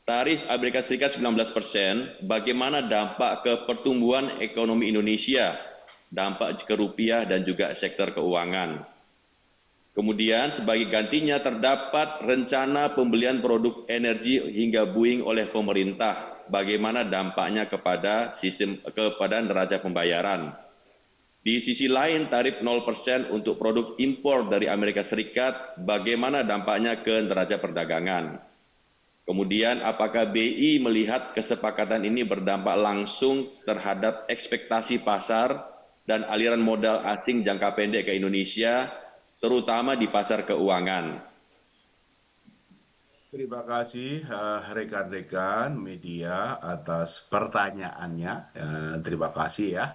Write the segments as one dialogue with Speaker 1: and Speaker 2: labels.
Speaker 1: tarif Amerika Serikat 19%, bagaimana dampak ke pertumbuhan ekonomi Indonesia, dampak ke rupiah dan juga sektor keuangan. Kemudian sebagai gantinya terdapat rencana pembelian produk energi hingga Boeing oleh pemerintah. Bagaimana dampaknya kepada neraca pembayaran. Di sisi lain, tarif 0% untuk produk impor dari Amerika Serikat, bagaimana dampaknya ke neraca perdagangan. Kemudian, apakah BI melihat kesepakatan ini berdampak langsung terhadap ekspektasi pasar dan aliran modal asing jangka pendek ke Indonesia, terutama di pasar keuangan?
Speaker 2: Terima kasih rekan-rekan media atas pertanyaannya. Terima kasih ya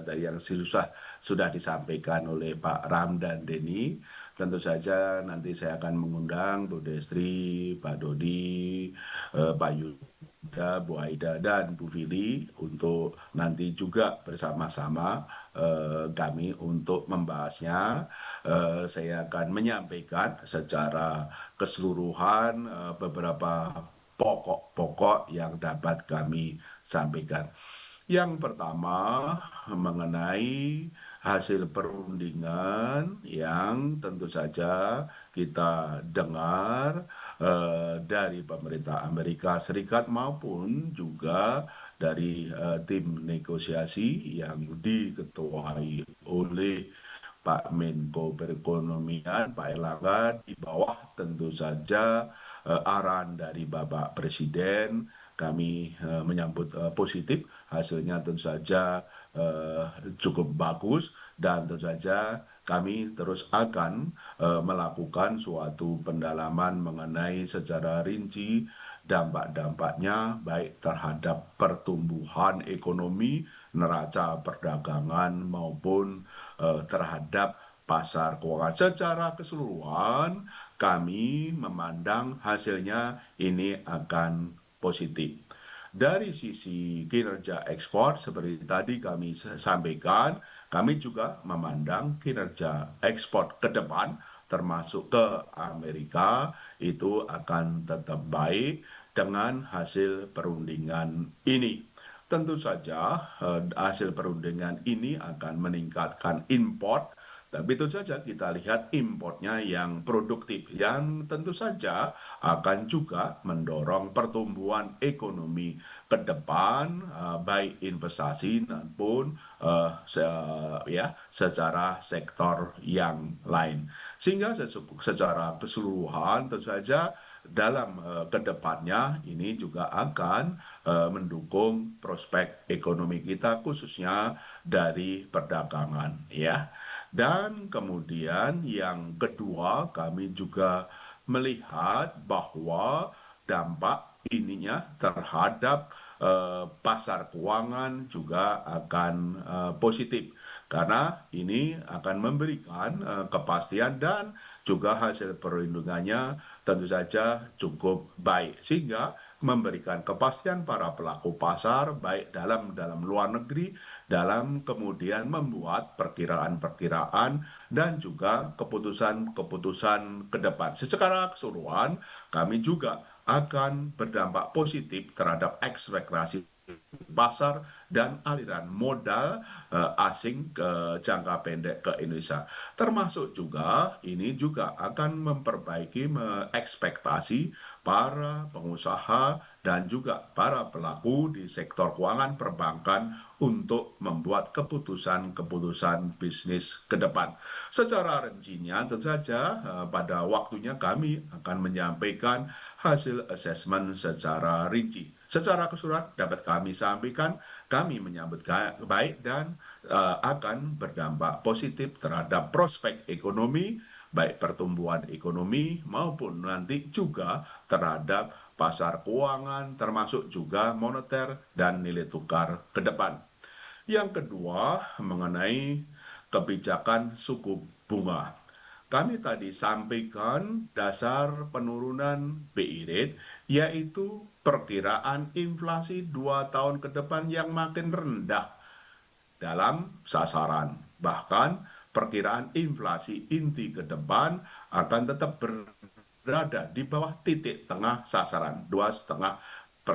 Speaker 2: dari yang sudah disampaikan oleh Pak Ram dan Denny. Tentu saja nanti saya akan mengundang Bu Destri, Pak Dodi, Pak Yuda, Bu Aida, dan Bu Fili untuk nanti juga bersama-sama kami untuk membahasnya. Saya akan menyampaikan secara keseluruhan beberapa pokok-pokok yang dapat kami sampaikan. Yang pertama mengenai hasil perundingan yang tentu saja kita dengar dari pemerintah Amerika Serikat maupun juga dari tim negosiasi yang diketuai oleh Pak Menko Perekonomian, Pak Erlangga, di bawah tentu saja arahan dari Bapak Presiden. Kami menyambut positif, hasilnya tentu saja cukup bagus, dan tentu saja kami terus akan melakukan suatu pendalaman mengenai secara rinci dampak-dampaknya baik terhadap pertumbuhan ekonomi, neraca perdagangan maupun terhadap pasar keuangan. Secara keseluruhan kami memandang hasilnya ini akan positif. Dari sisi kinerja ekspor, seperti tadi kami sampaikan, kami juga memandang kinerja ekspor ke depan, termasuk ke Amerika, itu akan tetap baik dengan hasil perundingan ini. Tentu saja hasil perundingan ini akan meningkatkan import, tapi tentu saja kita lihat importnya yang produktif, yang tentu saja akan juga mendorong pertumbuhan ekonomi ke depan, baik investasi maupun secara sektor yang lain. Sehingga secara keseluruhan tentu saja dalam kedepannya ini juga akan mendukung prospek ekonomi kita khususnya dari perdagangan ya. Dan kemudian yang kedua kami juga melihat bahwa dampak ininya terhadap pasar keuangan juga akan positif karena ini akan memberikan kepastian dan juga hasil perlindungannya tentu saja cukup baik sehingga memberikan kepastian para pelaku pasar baik dalam luar negeri dalam kemudian membuat perkiraan-perkiraan dan juga keputusan-keputusan ke depan. Secara keseluruhan kami juga akan berdampak positif terhadap ekspektasi pasar dan aliran modal asing ke jangka pendek ke Indonesia. Termasuk juga ini juga akan memperbaiki ekspektasi para pengusaha dan juga para pelaku di sektor keuangan perbankan untuk membuat keputusan-keputusan bisnis ke depan. Secara rincinya tentu saja pada waktunya kami akan menyampaikan hasil asesmen secara rinci. Secara keseluruhan dapat kami sampaikan, kami menyambut baik dan akan berdampak positif terhadap prospek ekonomi, baik pertumbuhan ekonomi maupun nanti juga terhadap pasar keuangan, termasuk juga moneter dan nilai tukar ke depan. Yang kedua, mengenai kebijakan suku bunga. Kami tadi sampaikan dasar penurunan BI rate, yaitu perkiraan inflasi 2 tahun ke depan yang makin rendah dalam sasaran. Bahkan perkiraan inflasi inti ke depan akan tetap berada di bawah titik tengah sasaran 2,5%.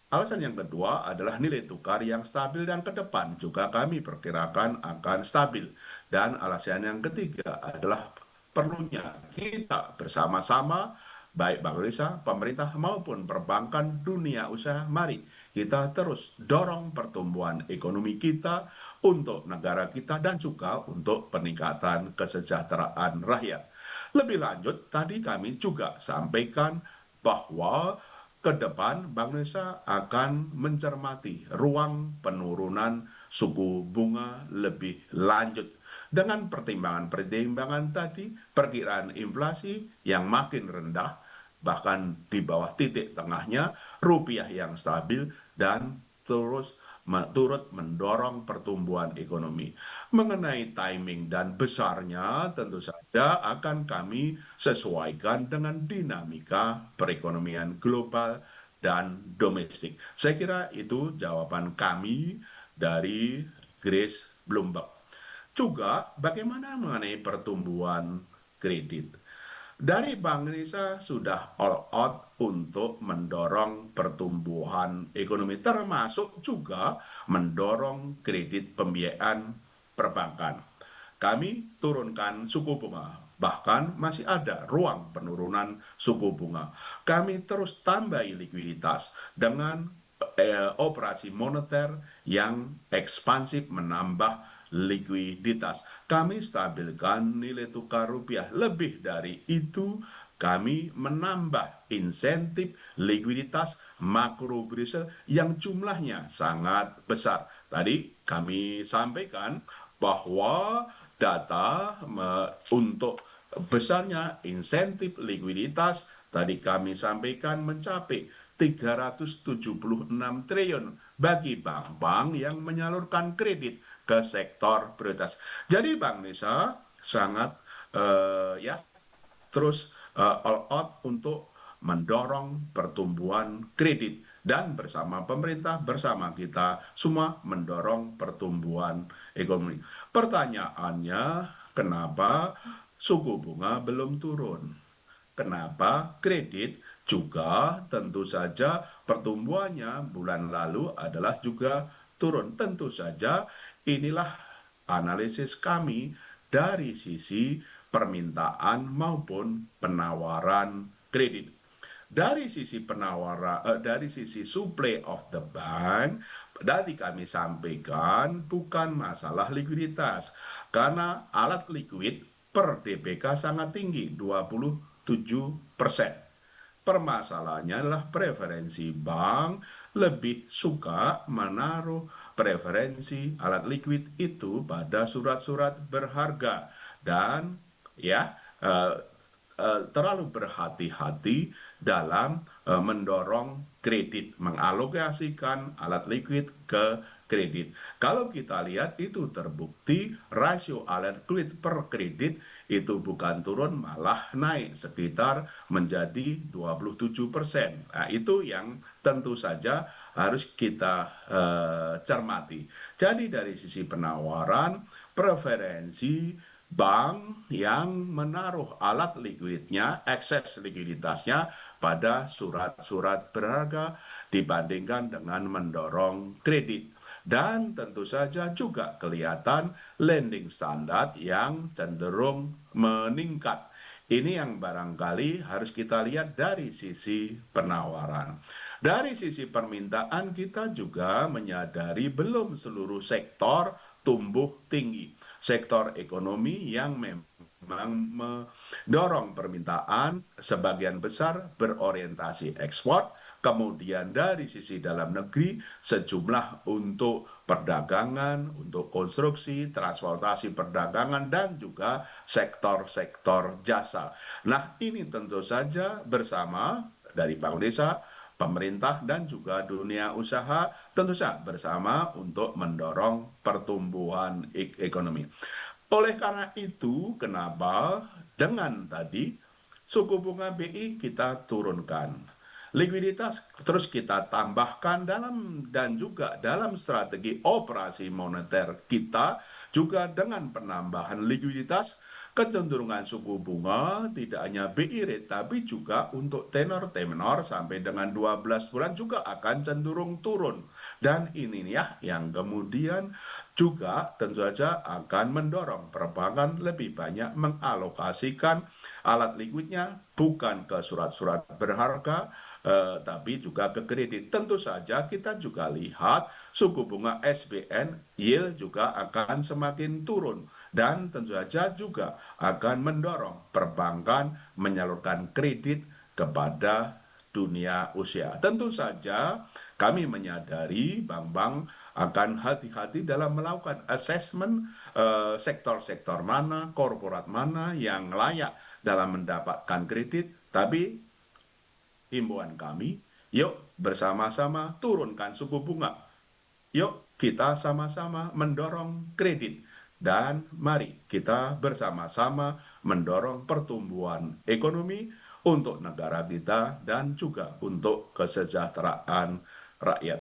Speaker 2: Alasan yang kedua adalah nilai tukar yang stabil dan ke depan juga kami perkirakan akan stabil. Dan alasan yang ketiga adalah perlunya kita bersama-sama, baik Bank Indonesia, pemerintah maupun perbankan dunia usaha, mari kita terus dorong pertumbuhan ekonomi kita untuk negara kita dan juga untuk peningkatan kesejahteraan rakyat. Lebih lanjut, tadi kami juga sampaikan bahwa ke depan Bank Indonesia akan mencermati ruang penurunan suku bunga lebih lanjut. Dengan pertimbangan-pertimbangan tadi, perkiraan inflasi yang makin rendah, bahkan di bawah titik tengahnya, rupiah yang stabil, dan turut mendorong pertumbuhan ekonomi. Mengenai timing dan besarnya, tentu saja akan kami sesuaikan dengan dinamika perekonomian global dan domestik. Saya kira itu jawaban kami dari Grace Bloomberg. Juga bagaimana mengenai pertumbuhan kredit? Dari Bank Indonesia sudah all out untuk mendorong pertumbuhan ekonomi, termasuk juga mendorong kredit pembiayaan perbankan. Kami turunkan suku bunga, bahkan masih ada ruang penurunan suku bunga. Kami terus tambahi likuiditas dengan operasi moneter yang ekspansif menambah likuiditas. Kami stabilkan nilai tukar rupiah. Lebih dari itu, kami menambah insentif likuiditas makro Brussel yang jumlahnya sangat besar. Tadi kami sampaikan bahwa data untuk besarnya insentif likuiditas tadi kami sampaikan mencapai 376 triliun bagi bank-bank yang menyalurkan kredit ke sektor prioritas. Jadi Bank Indonesia sangat terus all out untuk mendorong pertumbuhan kredit dan bersama pemerintah, bersama kita semua mendorong pertumbuhan ekonomi. Pertanyaannya, kenapa suku bunga belum turun? Kenapa kredit juga tentu saja pertumbuhannya bulan lalu adalah juga turun. Tentu saja inilah analisis kami dari sisi permintaan maupun penawaran kredit. Dari sisi dari sisi supply of the bank, tadi kami sampaikan bukan masalah likuiditas, karena alat likuid per DBK sangat tinggi, 27%. Permasalahannya adalah preferensi bank lebih suka menaruh preferensi alat likuid itu pada surat-surat berharga dan terlalu berhati-hati dalam mendorong kredit, mengalokasikan alat likuid ke kredit. Kalau kita lihat itu terbukti rasio alat likuid per kredit itu bukan turun malah naik sekitar menjadi 27%. Nah, itu yang tentu saja harus kita cermati. Jadi dari sisi penawaran, preferensi bank yang menaruh alat likuidnya, ekses likuiditasnya pada surat-surat berharga dibandingkan dengan mendorong kredit. Dan tentu saja juga kelihatan lending standar yang cenderung meningkat. Ini yang barangkali harus kita lihat dari sisi penawaran. Dari sisi permintaan kita juga menyadari belum seluruh sektor tumbuh tinggi. Sektor ekonomi yang memang mendorong permintaan sebagian besar berorientasi ekspor, kemudian dari sisi dalam negeri sejumlah untuk perdagangan, untuk konstruksi, transportasi perdagangan, dan juga sektor-sektor jasa. Nah, ini tentu saja bersama dari Bank Indonesia, pemerintah, dan juga dunia usaha tentu saja bersama untuk mendorong pertumbuhan ekonomi. Oleh karena itu, kenapa dengan tadi suku bunga BI kita turunkan, likuiditas terus kita tambahkan dan juga dalam strategi operasi moneter kita juga dengan penambahan likuiditas kecenderungan suku bunga tidak hanya BI rate tapi juga untuk tenor sampai dengan 12 bulan juga akan cenderung turun. Dan ini ya yang kemudian juga tentu saja akan mendorong perbankan lebih banyak mengalokasikan alat likuidnya bukan ke surat-surat berharga, tapi juga ke kredit. Tentu saja kita juga lihat suku bunga SBN yield juga akan semakin turun dan tentu saja juga akan mendorong perbankan menyalurkan kredit kepada dunia usaha. Tentu saja kami menyadari bank-bank akan hati-hati dalam melakukan assessment sektor-sektor mana, korporat mana yang layak dalam mendapatkan kredit, tapi himbauan kami, yuk bersama-sama turunkan suku bunga. Yuk kita sama-sama mendorong kredit. Dan mari kita bersama-sama mendorong pertumbuhan ekonomi untuk negara kita dan juga untuk kesejahteraan rakyat.